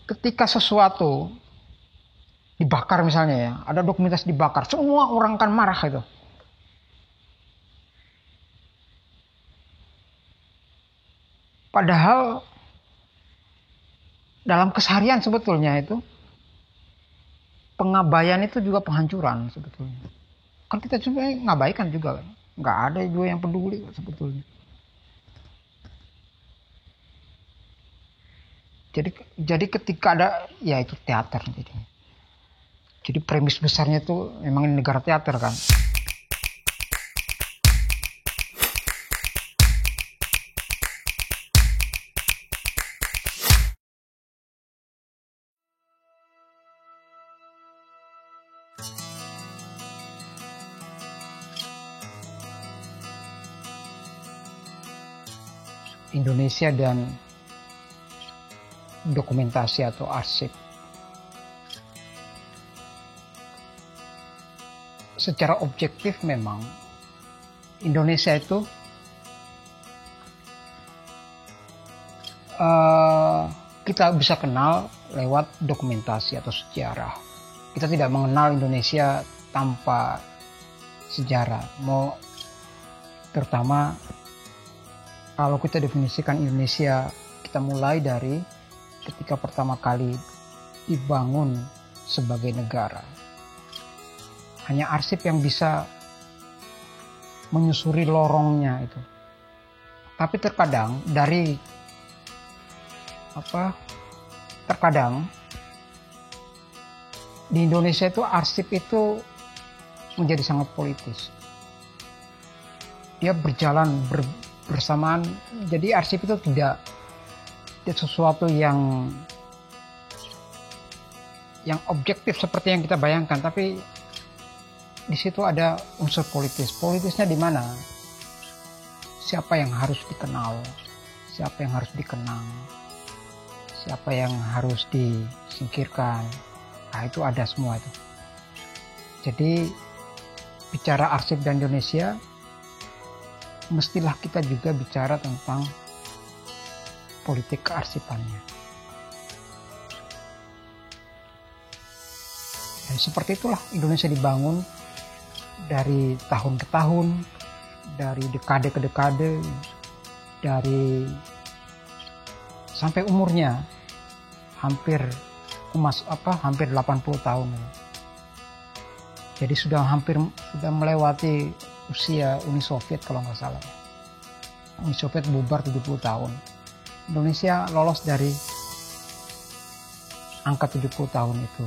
ketika sesuatu dibakar misalnya ya, ada dokumentasi dibakar, semua orang kan marah itu. Padahal dalam keseharian sebetulnya itu pengabaian itu juga penghancuran sebetulnya. Kan kita sebenarnya ngabaikan juga kan. Nggak ada juga yang peduli sebetulnya. Jadi ketika ada, ya itu teater jadinya. Jadi premis besarnya itu memang negara teater kan. Indonesia dan dokumentasi atau arsip. Secara objektif memang Indonesia itu kita bisa kenal lewat dokumentasi atau sejarah. Kita tidak mengenal Indonesia tanpa sejarah. Terutama kalau kita definisikan Indonesia, kita mulai dari ketika pertama kali dibangun sebagai negara. Hanya arsip yang bisa menyusuri lorongnya itu. Tapi terkadang di Indonesia itu arsip itu menjadi sangat politis. Dia berjalan bersamaan, jadi arsip itu tidak sesuatu yang objektif seperti yang kita bayangkan, tapi di situ ada unsur politis. Politisnya di mana? Siapa yang harus dikenal, siapa yang harus dikenang, siapa yang harus disingkirkan. Nah, itu ada semua itu. Jadi bicara arsip dan Indonesia, mestilah kita juga bicara tentang politik kearsipannya. Dan seperti itulah Indonesia dibangun dari tahun ke tahun, dari dekade ke dekade, sampai umurnya hampir 80 tahun. Jadi sudah melewati usia Uni Soviet kalau nggak salah. Uni Soviet bubar 70 tahun. Indonesia lolos dari angka 70 tahun itu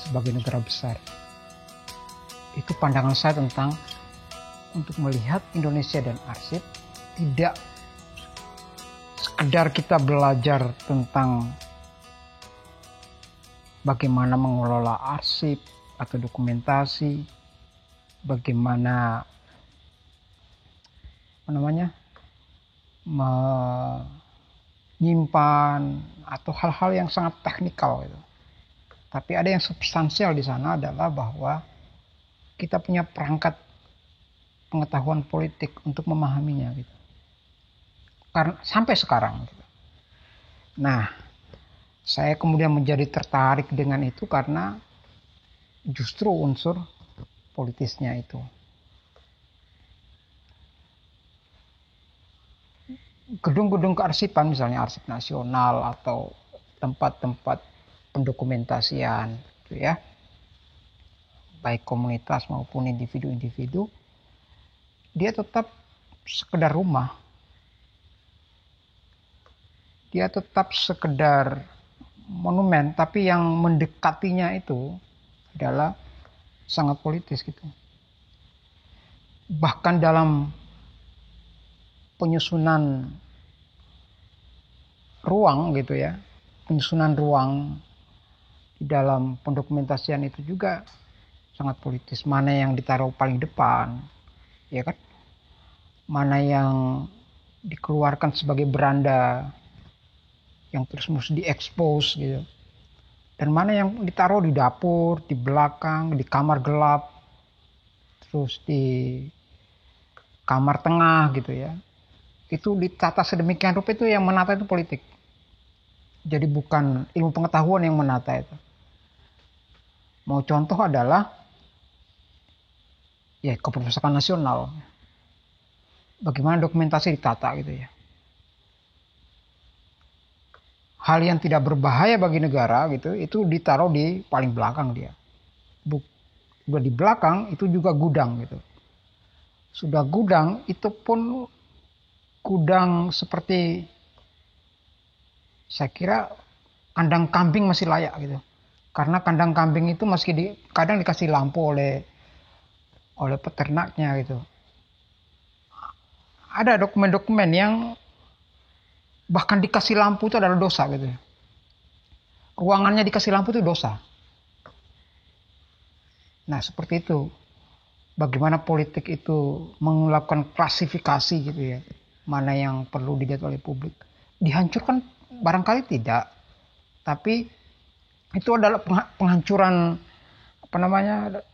sebagai negara besar. Itu pandangan saya tentang untuk melihat Indonesia dan arsip, tidak sekedar kita belajar tentang bagaimana mengelola arsip atau dokumentasi, bagaimana menyimpan atau hal-hal yang sangat teknikal gitu. Tapi ada yang substansial di sana adalah bahwa kita punya perangkat pengetahuan politik untuk memahaminya gitu. Karena sampai sekarang gitu. Nah, saya kemudian menjadi tertarik dengan itu karena justru unsur politisnya itu. Gedung-gedung kearsipan, misalnya arsip nasional atau tempat-tempat pendokumentasian gitu ya, baik komunitas maupun individu-individu, dia tetap sekedar rumah, dia tetap sekedar monumen, tapi yang mendekatinya itu adalah sangat politis gitu. Bahkan dalam penyusunan ruang gitu ya, penyusunan ruang di dalam pendokumentasian itu juga sangat politis. Mana yang ditaruh paling depan, ya kan? Mana yang dikeluarkan sebagai beranda yang terus mesti diekspos gitu. Dan mana yang ditaruh di dapur, di belakang, di kamar gelap, terus di kamar tengah gitu ya. Itu ditata sedemikian rupa, itu yang menata itu politik. Jadi bukan ilmu pengetahuan yang menata itu. Mau contoh adalah ya keperpustakaan nasional. Bagaimana dokumentasi ditata gitu ya. Hal yang tidak berbahaya bagi negara gitu, itu ditaruh di paling belakang dia. Udah di belakang itu juga gudang gitu. Sudah gudang itu pun gudang seperti saya kira kandang kambing masih layak gitu. Karena kandang kambing itu kadang dikasih lampu oleh peternaknya gitu. Ada dokumen-dokumen yang bahkan dikasih lampu itu adalah dosa gitu. Ruangannya dikasih lampu itu dosa. Nah seperti itu. Bagaimana politik itu melakukan klasifikasi gitu ya. Mana yang perlu dilihat oleh publik. Dihancurkan barangkali tidak. Tapi itu adalah penghancuran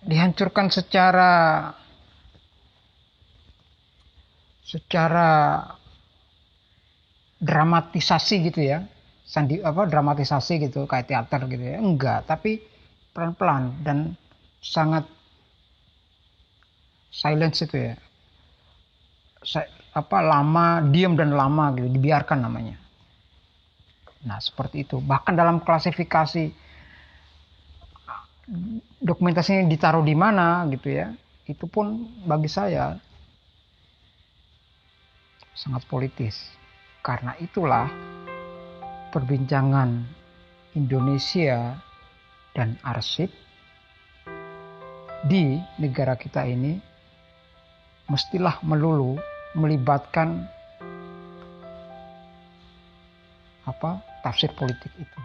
dihancurkan secara dramatisasi gitu ya. Dramatisasi gitu kayak teater gitu ya. Enggak, tapi pelan-pelan dan sangat silence itu ya. Lama, diam dan lama gitu, dibiarkan namanya. Nah, seperti itu. Bahkan dalam klasifikasi dokumentasinya ditaruh di mana gitu ya. Itu pun bagi saya sangat politis. Karena itulah perbincangan Indonesia dan arsip di negara kita ini mestilah melulu melibatkan tafsir politik itu.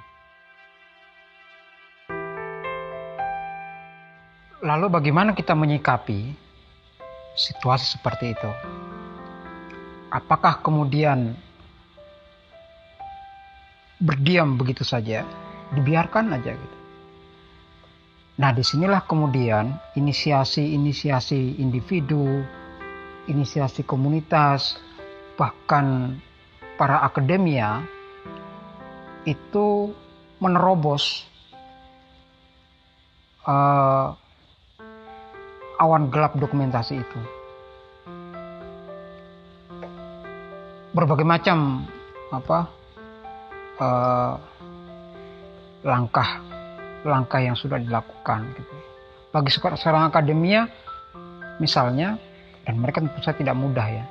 Lalu bagaimana kita menyikapi situasi seperti itu? Apakah kemudian berdiam begitu saja, dibiarkan aja gitu? Nah, disinilah kemudian inisiasi individu, inisiasi komunitas, bahkan para akademia itu menerobos awan gelap dokumentasi itu. Berbagai macam langkah yang sudah dilakukan gitu. Bagi seorang akademia misalnya, dan mereka tentu saja tidak mudah ya.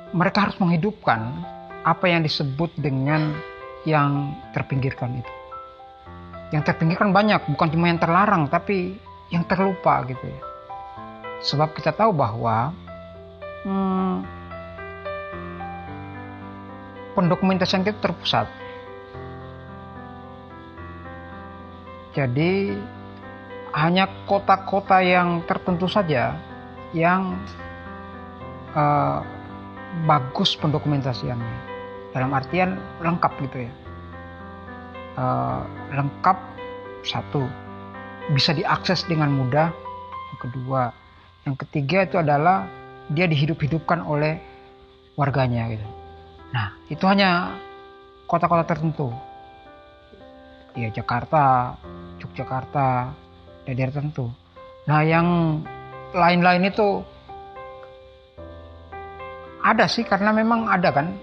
Mereka harus menghidupkan apa yang disebut dengan yang terpinggirkan itu. Yang terpinggirkan banyak, bukan cuma yang terlarang, tapi yang terlupa gitu ya. Sebab kita tahu bahwa pendokumentasian kita terpusat. Jadi hanya kota-kota yang tertentu saja yang bagus pendokumentasiannya. Dalam artian lengkap gitu ya. Lengkap, satu, bisa diakses dengan mudah. Yang kedua, yang ketiga itu adalah dia dihidup-hidupkan oleh warganya gitu. Nah, itu hanya kota-kota tertentu. Ya, Jakarta, Yogyakarta, daerah tertentu. Nah, yang lain-lain itu ada sih, karena memang ada kan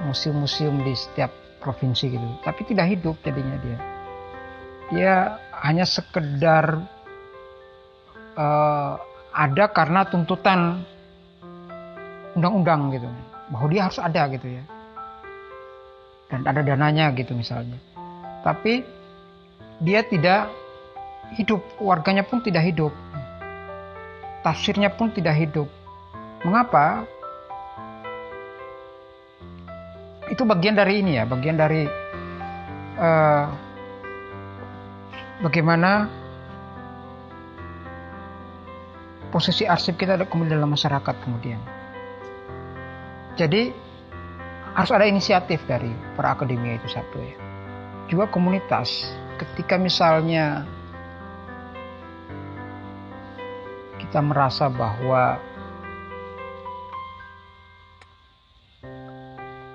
museum-museum di setiap provinsi gitu. Tapi tidak hidup jadinya dia. Dia hanya sekedar ada karena tuntutan undang-undang gitu, bahwa dia harus ada gitu ya, dan ada dananya gitu misalnya. Tapi dia tidak hidup, warganya pun tidak hidup, tafsirnya pun tidak hidup. Mengapa? Itu bagian dari ini ya, bagian dari bagaimana posisi arsip kita kemudian dalam masyarakat kemudian. Jadi harus ada inisiatif dari para akademia itu satu ya. Juga komunitas. Ketika misalnya kita merasa bahwa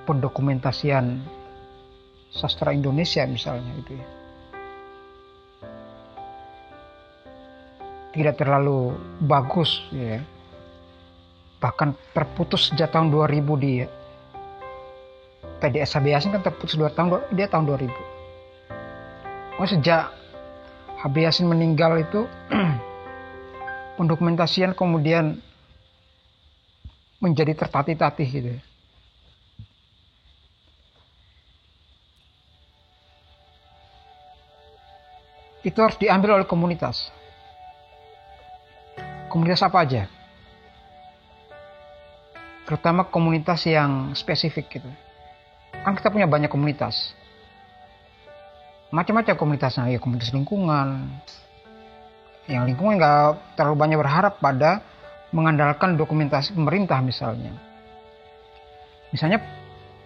pendokumentasian sastra Indonesia misalnya itu ya. Tidak terlalu bagus ya. Bahkan terputus sejak tahun 2000 di PDS HB Yasin kan terputus dia tahun 2000. Sejak HB Yasin meninggal itu pendokumentasian kemudian menjadi tertatih-tatih gitu ya. Itu harus diambil oleh komunitas. Komunitas apa aja? Terutama komunitas yang spesifik gitu. Kan kita punya banyak komunitas. Macam-macam komunitasnya, ya komunitas lingkungan. Yang lingkungan nggak terlalu banyak berharap pada mengandalkan dokumentasi pemerintah misalnya. Misalnya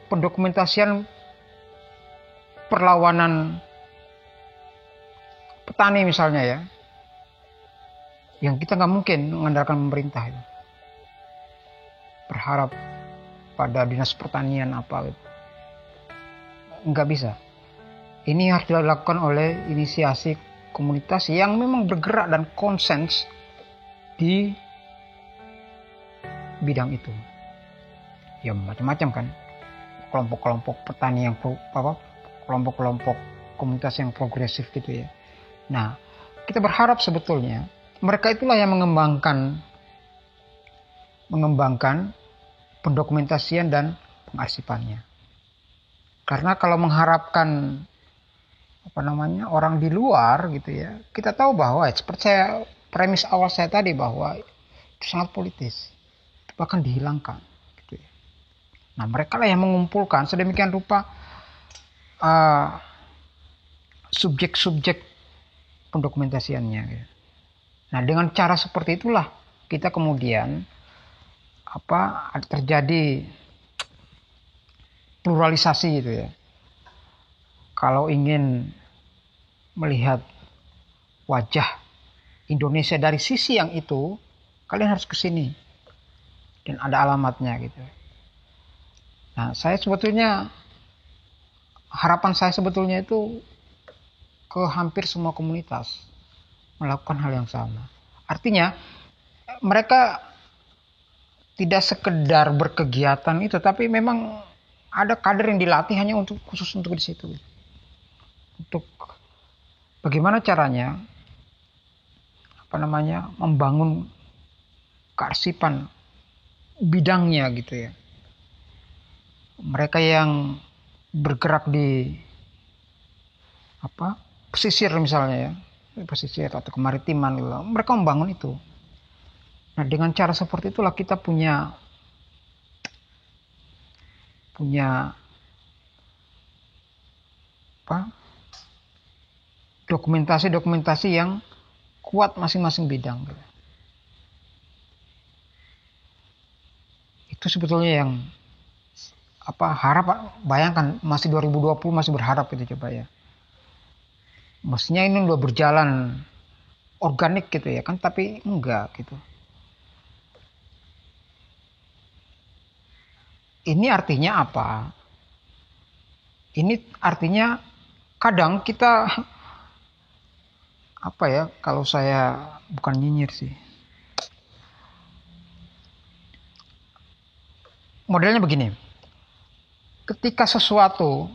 pendokumentasian perlawanan petani misalnya ya. Yang kita nggak mungkin mengandalkan pemerintah itu. Berharap pada dinas pertanian apa gitu. Nggak bisa. Ini harus dilakukan oleh inisiasi komunitas yang memang bergerak dan konsens di bidang itu. Ya macam-macam kan. Kelompok-kelompok petani yang kelompok-kelompok komunitas yang progresif gitu ya. Nah, kita berharap sebetulnya mereka itulah yang mengembangkan pendokumentasian dan pengarsipannya. Karena kalau mengharapkan orang di luar gitu ya, kita tahu bahwa seperti premis awal saya tadi bahwa itu sangat politis, itu bahkan dihilangkan gitu ya. Nah, mereka lah yang mengumpulkan sedemikian rupa subjek-subjek pendokumentasiannya gitu. Nah, dengan cara seperti itulah kita kemudian terjadi pluralisasi gitu ya. Kalau ingin melihat wajah Indonesia dari sisi yang itu, kalian harus ke sini. Dan ada alamatnya gitu. Nah, harapan saya sebetulnya itu ke hampir semua komunitas melakukan hal yang sama. Artinya mereka tidak sekedar berkegiatan itu, tapi memang ada kader yang dilatih hanya khusus untuk di situ. Untuk bagaimana caranya membangun kearsipan bidangnya gitu ya. Mereka yang bergerak di pesisir misalnya ya, pesisir atau kemaritiman gitu, mereka membangun itu. Nah, dengan cara seperti itulah kita punya dokumentasi yang kuat masing-masing bidang. Itu sebetulnya yang bayangkan masih 2020 masih berharap gitu coba ya. Mestinya ini udah berjalan organik gitu ya kan, tapi enggak gitu. Ini artinya apa? Ini artinya kadang kita kalau saya bukan nyinyir sih. Modelnya begini. Ketika sesuatu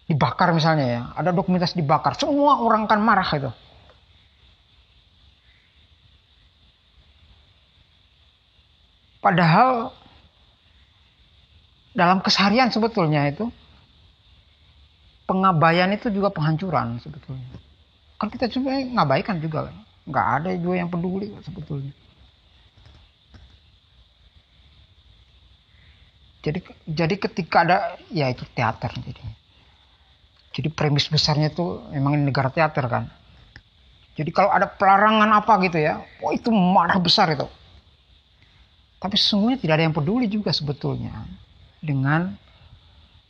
dibakar misalnya ya, ada dokumentasi dibakar, semua orang kan marah itu. Padahal dalam keseharian sebetulnya itu pengabaian itu juga penghancuran sebetulnya. Kan kita juga ngabaikan juga, nggak ada juga yang peduli sebetulnya. Jadi ketika ada, ya itu teater jadinya. Jadi premis besarnya itu memang negara teater kan. Jadi kalau ada pelarangan apa gitu ya, itu marah besar itu. Tapi sesungguhnya tidak ada yang peduli juga sebetulnya dengan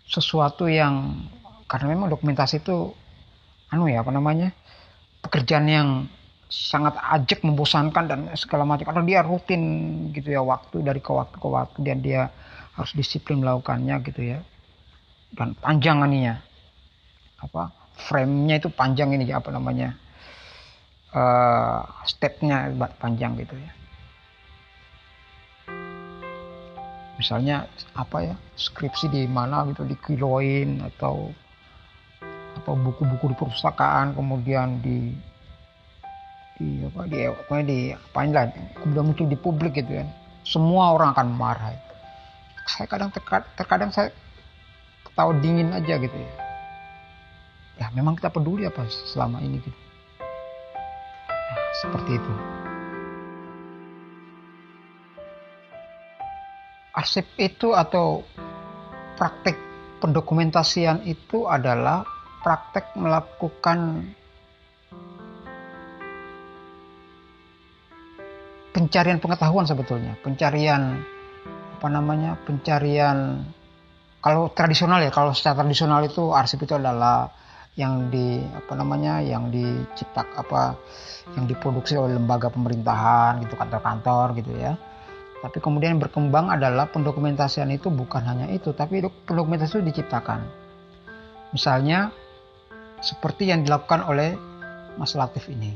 sesuatu yang, karena memang dokumentasi itu pekerjaan yang sangat ajak, membosankan dan segala macam, karena dia rutin gitu ya, waktu dari ke waktu dan dia harus disiplin melakukannya gitu ya. Dan panjang ininya, frame-nya itu panjang ini apa namanya, step-nya panjang gitu ya. Misalnya skripsi di mana gitu, dikiloin, atau buku-buku di perpustakaan kemudian apain lah, kemudian muncul di publik gitu kan, semua orang akan marah. Saya terkadang saya ketawa dingin aja gitu ya. Ya memang kita peduli apa selama ini gitu. Nah, seperti itu. Arsip itu atau praktek pendokumentasian itu adalah praktek melakukan pencarian pengetahuan sebetulnya. Pencarian kalau tradisional ya, kalau secara tradisional itu arsip itu adalah yang diproduksi oleh lembaga pemerintahan gitu, kantor-kantor gitu ya. Tapi kemudian berkembang adalah pendokumentasian itu bukan hanya itu, tapi pendokumentasi itu diciptakan. Misalnya seperti yang dilakukan oleh Mas Latif ini.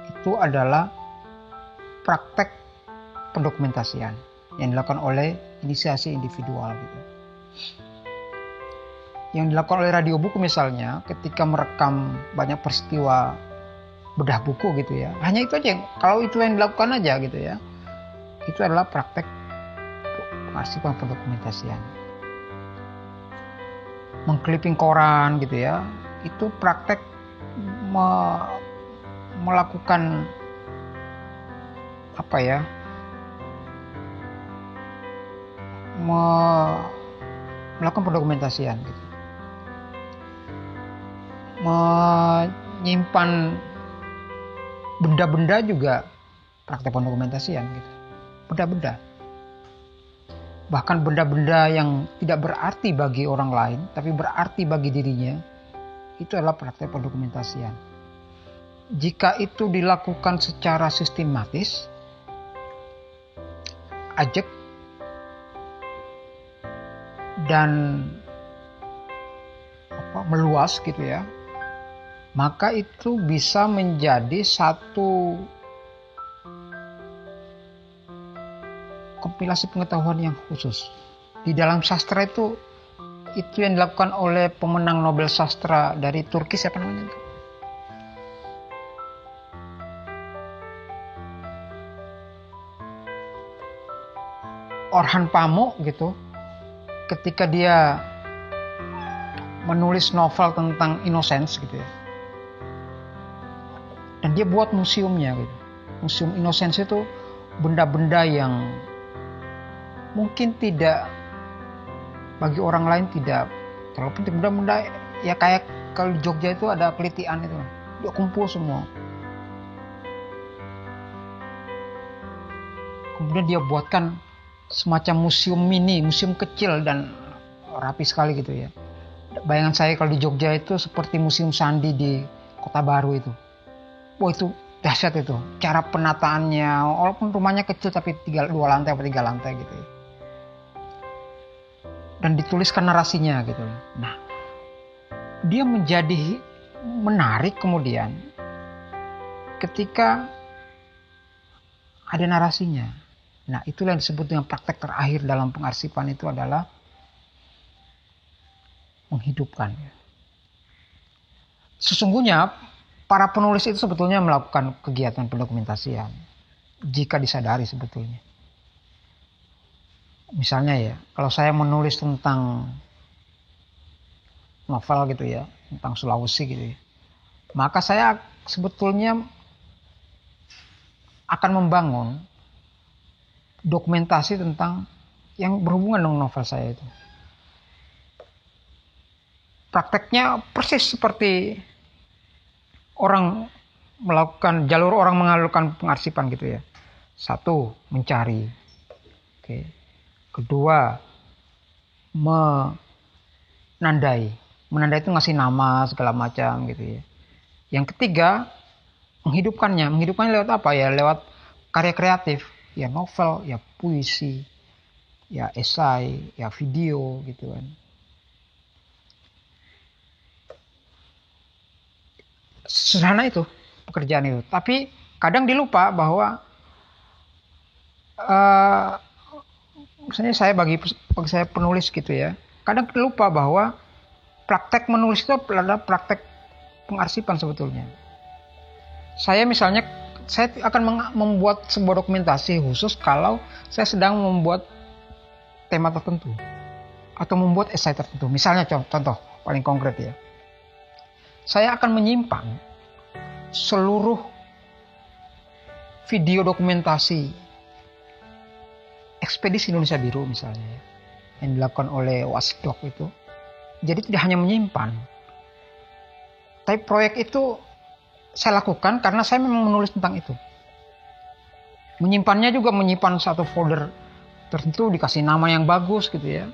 Itu adalah praktek pendokumentasian yang dilakukan oleh inisiasi individual gitu. Yang dilakukan oleh Radio Buku misalnya ketika merekam banyak peristiwa bedah buku gitu ya. Hanya itu aja, kalau itu yang dilakukan aja gitu ya. Itu adalah praktek pengarsipan pendokumentasian. Mengkliping koran gitu ya, itu praktek melakukan melakukan pendokumentasian gitu. Menyimpan benda-benda juga praktek pendokumentasian gitu. Benda-benda, bahkan benda-benda yang tidak berarti bagi orang lain tapi berarti bagi dirinya, itu adalah praktek pendokumentasian. Jika itu dilakukan secara sistematis, ajak dan meluas gitu ya, maka itu bisa menjadi satu kompilasi pengetahuan yang khusus. Di dalam sastra itu yang dilakukan oleh pemenang Nobel Sastra dari Turki, siapa namanya itu? Orhan Pamuk gitu. Ketika dia menulis novel tentang Innocence gitu ya. Dan dia buat museumnya gitu. Museum Innocence itu benda-benda yang mungkin tidak, bagi orang lain tidak terlalu penting, benda-benda ya kayak kalau di Jogja itu ada kelitian itu, dia kumpul semua. Kemudian dia buatkan semacam museum mini, museum kecil dan rapi sekali gitu ya. Bayangan saya kalau di Jogja itu seperti Museum Sandi di Kota Baru itu. Wah itu dahsyat itu, cara penataannya, walaupun rumahnya kecil tapi 2 lantai atau 3 lantai gitu ya. Dan dituliskan narasinya gitu. Nah, dia menjadi menarik kemudian ketika ada narasinya. Nah, itulah yang disebut dengan praktek terakhir dalam pengarsipan, itu adalah menghidupkan. Sesungguhnya para penulis itu sebetulnya melakukan kegiatan pendokumentasian jika disadari sebetulnya. Misalnya ya, kalau saya menulis tentang novel gitu ya, tentang Sulawesi gitu ya, maka saya sebetulnya akan membangun dokumentasi tentang yang berhubungan dengan novel saya itu. Prakteknya persis seperti orang mengalurkan pengarsipan gitu ya. 1, mencari. Oke. Kedua, menandai. Menandai itu ngasih nama segala macam gitu ya. Yang ketiga, menghidupkannya. Menghidupkannya lewat apa ya? Lewat karya kreatif. Ya novel, ya puisi, ya esai, ya video gitu kan. Sederhana itu pekerjaan itu. Tapi kadang dilupa bahwa misalnya bagi saya penulis gitu ya, kadang lupa bahwa praktek menulis itu adalah praktek pengarsipan sebetulnya. Saya misalnya, saya akan membuat sebuah dokumentasi khusus kalau saya sedang membuat tema tertentu atau membuat esai tertentu. Misalnya contoh paling konkret ya, saya akan menyimpan seluruh video dokumentasi ekspedisi Indonesia Biru misalnya ya, yang dilakukan oleh Wasdok itu. Jadi tidak hanya menyimpan, tapi proyek itu saya lakukan karena saya memang menulis tentang itu. Menyimpannya juga menyimpan satu folder tertentu, dikasih nama yang bagus gitu ya,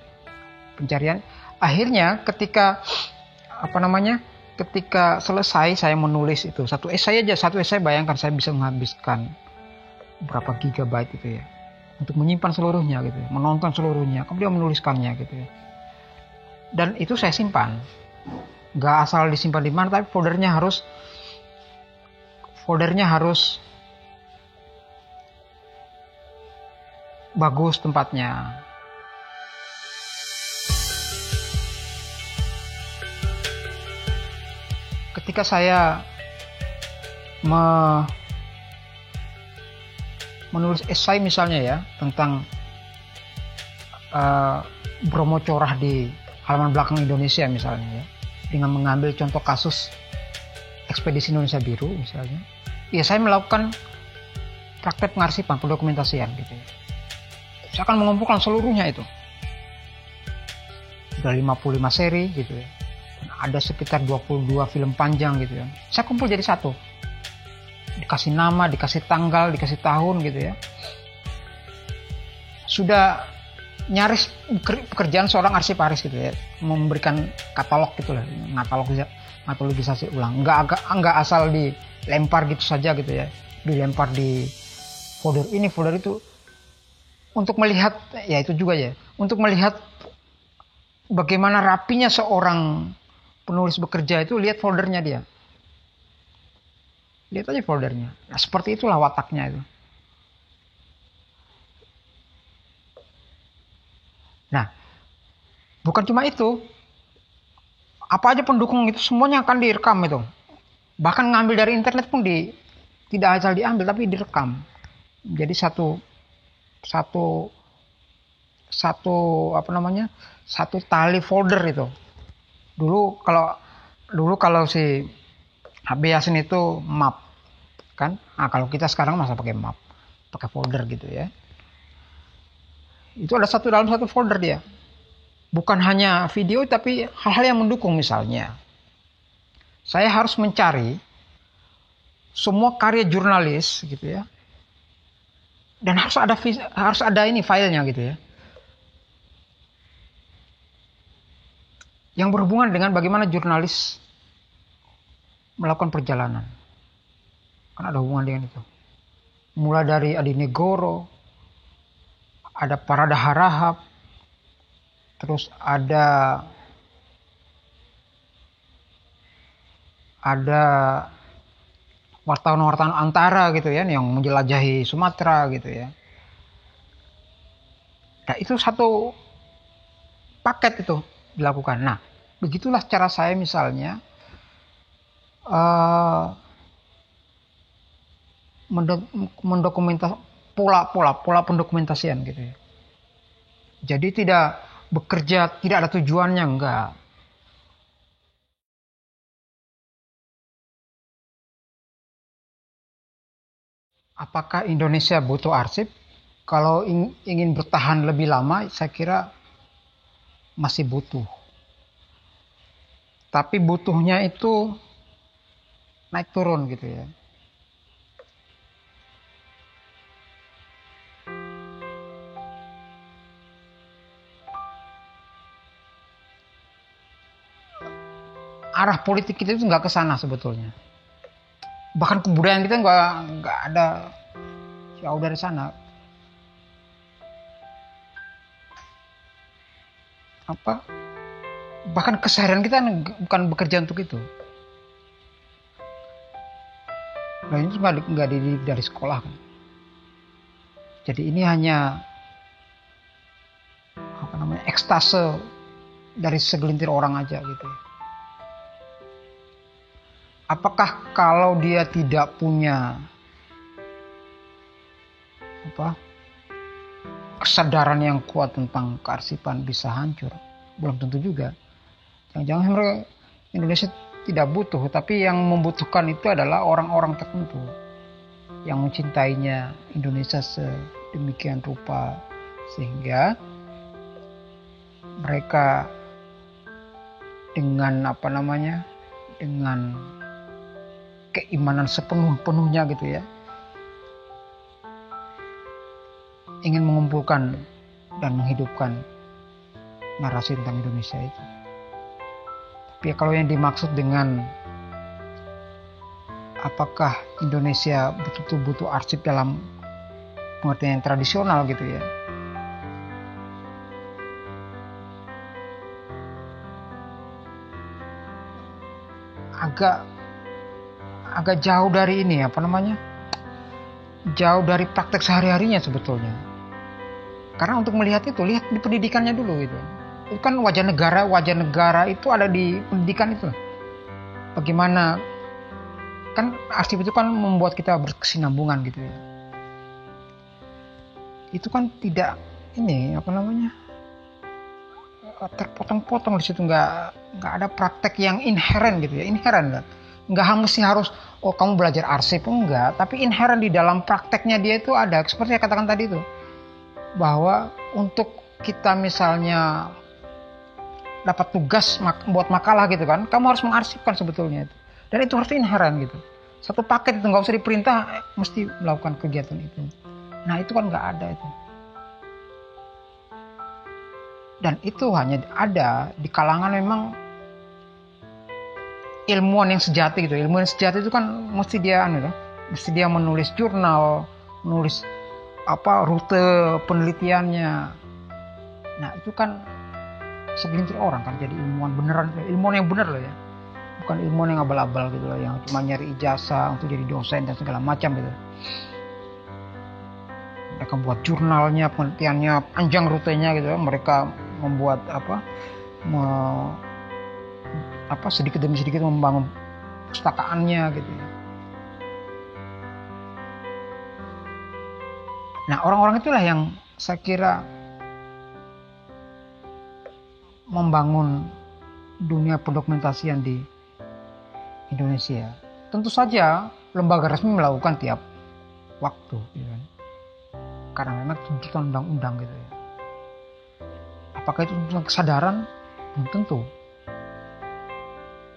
pencarian. Akhirnya ketika ketika selesai saya menulis itu satu esai bayangkan saya bisa menghabiskan berapa gigabyte itu ya, untuk menyimpan seluruhnya gitu ya, menonton seluruhnya, kemudian menuliskannya gitu ya. Dan itu saya simpan, nggak asal disimpan di mana, tapi foldernya harus bagus tempatnya. Ketika saya menulis esai misalnya ya tentang Bromo Corah di halaman belakang Indonesia misalnya ya, dengan mengambil contoh kasus ekspedisi Indonesia Biru misalnya, ya saya melakukan praktek pengarsipan, pendokumentasian gitu ya. Saya akan mengumpulkan seluruhnya itu. Sudah 55 seri gitu ya. Ada sekitar 22 film panjang gitu ya. Saya kumpul jadi satu. Dikasih nama, dikasih tanggal, dikasih tahun gitu ya. Sudah nyaris pekerjaan seorang arsiparis gitu ya, memberikan katalog gitu lah, katalogisasi ulang. Enggak asal dilempar gitu saja gitu ya, dilempar di folder ini, folder itu, untuk melihat ya itu juga ya, untuk melihat bagaimana rapinya seorang penulis bekerja itu. Lihat foldernya dia, lihat aja foldernya. Nah, seperti itulah wataknya itu. Nah, bukan cuma itu, apa aja pendukung itu semuanya akan direkam itu. Bahkan ngambil dari internet pun tidak asal diambil, tapi direkam. Jadi satu tali folder itu. Dulu kalau si HB Yasin itu map kan. Nah, kalau kita sekarang masa pakai map, pakai folder gitu ya. Itu ada dalam satu folder dia. Bukan hanya video, tapi hal-hal yang mendukung. Misalnya, saya harus mencari semua karya jurnalis gitu ya, dan harus ada ini filenya gitu ya, yang berhubungan dengan bagaimana jurnalis melakukan perjalanan. Kan ada hubungan dengan itu. Mulai dari Adi Negoro, ada Parada Harahap, terus ada wartawan-wartawan antara gitu ya, yang menjelajahi Sumatera gitu ya. Nah, itu satu paket itu dilakukan. Nah, begitulah cara saya misalnya mendokumentasi pola pendokumentasian gitu ya. Jadi tidak bekerja, tidak ada tujuannya, enggak. Apakah Indonesia butuh arsip? Kalau ingin bertahan lebih lama, saya kira masih butuh. Tapi butuhnya itu naik turun gitu ya. Arah politik kita itu nggak ke sana sebetulnya. Bahkan kebudayaan kita nggak ada jauh dari sana. apa, bahkan keseharian kita bukan bekerja untuk itu. Nah ini nggak dididik dari sekolah kan. Jadi ini hanya ekstase dari segelintir orang aja gitu ya. Apakah kalau dia tidak punya kesadaran yang kuat tentang kearsipan bisa hancur? Belum tentu juga. Jangan-jangan Indonesia tidak butuh, tapi yang membutuhkan itu adalah orang-orang tertentu yang mencintainya Indonesia sedemikian rupa sehingga mereka dengan dengan keimanan sepenuh-penuhnya gitu ya, ingin mengumpulkan dan menghidupkan narasi tentang Indonesia itu. Tapi kalau yang dimaksud dengan apakah Indonesia betul-betul butuh arsip dalam pengertian yang tradisional gitu ya, agak jauh dari ini jauh dari praktek sehari-harinya sebetulnya. Karena untuk melihat itu, lihat di pendidikannya dulu gitu. Itu kan wajah negara itu ada di pendidikan itu. Bagaimana kan arsip itu kan membuat kita berkesinambungan gitu ya. Itu kan tidak terpotong-potong di situ, nggak ada praktek yang inheren gitu ya, nggak mesti harus kamu belajar arsip, enggak, tapi inheren di dalam prakteknya dia itu ada, seperti yang katakan tadi itu, bahwa untuk kita misalnya dapat tugas buat makalah gitu kan, kamu harus mengarsipkan sebetulnya itu, dan itu harus inheren gitu, satu paket itu nggak usah diperintah, mesti melakukan kegiatan itu. Nah itu kan nggak ada itu. Dan itu hanya ada di kalangan memang ilmuwan yang sejati gitu. Ilmuwan yang sejati itu kan mesti dia menulis jurnal, menulis rute penelitiannya. Nah itu kan segelintir orang kan jadi ilmuwan beneran, ilmuwan yang bener loh ya, bukan ilmuwan yang abal-abal gitu loh, yang cuma nyari ijazah untuk jadi dosen dan segala macam gitu. Mereka buat jurnalnya, penelitiannya, panjang rutenya gitu. Mereka membuat sedikit demi sedikit membangun pustakaannya gitu ya. Nah orang-orang itulah yang saya kira membangun dunia pendokumentasian di Indonesia. Tentu saja lembaga resmi melakukan tiap waktu gitu kan. Karena memang tuntutan undang-undang gitu ya. Apakah itu tuntutan kesadaran? Belum tentu.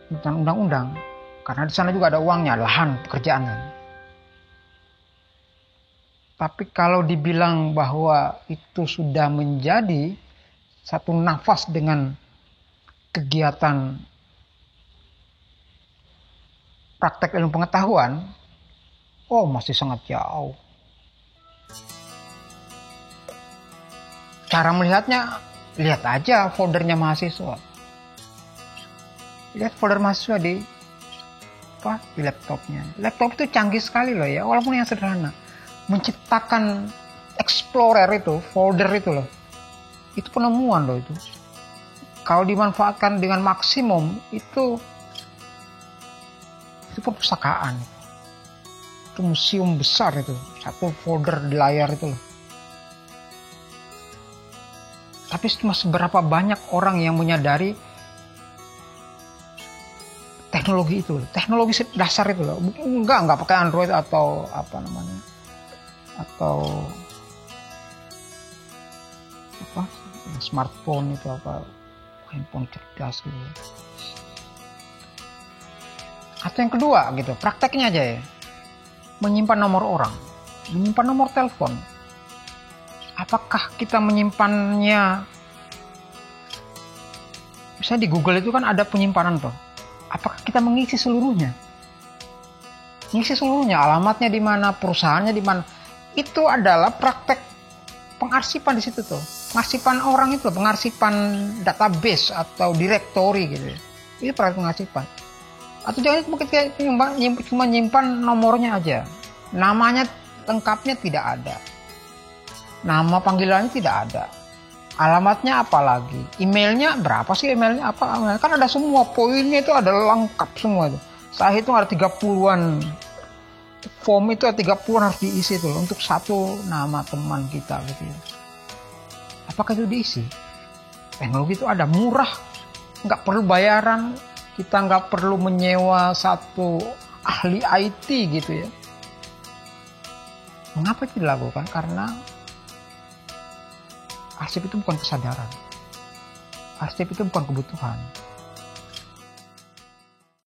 Tuntutan undang-undang, karena di sana juga ada uangnya, lahan pekerjaan kan. Tapi kalau dibilang bahwa itu sudah menjadi satu nafas dengan kegiatan praktek ilmu pengetahuan, masih sangat jauh. Cara melihatnya, lihat aja foldernya mahasiswa. Lihat folder mahasiswa di laptopnya. Laptop itu canggih sekali loh ya, walaupun yang sederhana. Menciptakan Explorer itu, folder itu loh. Itu penemuan loh itu. Kalau dimanfaatkan dengan maksimum, itu perpustakaan. Itu museum besar itu. Satu folder di layar itu loh. Tapi cuma seberapa banyak orang yang menyadari teknologi itu, teknologi dasar itu loh. Enggak pakai Android atau smartphone itu handphone cerdas gitu. Atau yang kedua gitu, prakteknya aja ya, menyimpan nomor orang, menyimpan nomor telepon. Apakah kita menyimpannya? Misalnya di Google itu kan ada penyimpanan toh. Apakah kita mengisi seluruhnya? Mengisi seluruhnya, alamatnya di mana, perusahaannya di mana. Itu adalah praktek pengarsipan di situ tuh. Pengarsipan orang itu, pengarsipan database atau directory gitu. Itu pengarsipan. Atau jangan cuma nyimpan nomornya aja. Namanya lengkapnya tidak ada. Nama panggilannya tidak ada. Alamatnya apa lagi? Emailnya berapa sih emailnya apa? Kan ada semua poinnya itu ada lengkap semua itu. Saya hitung ada 30-an. Form itu ada 30-an harus diisi tuh untuk satu nama teman kita gitu ya. Apakah itu diisi? Teknologi itu ada murah, nggak perlu bayaran, kita nggak perlu menyewa satu ahli IT gitu ya. Mengapa itu dilakukan? Karena arsip itu bukan kesadaran, arsip itu bukan kebutuhan,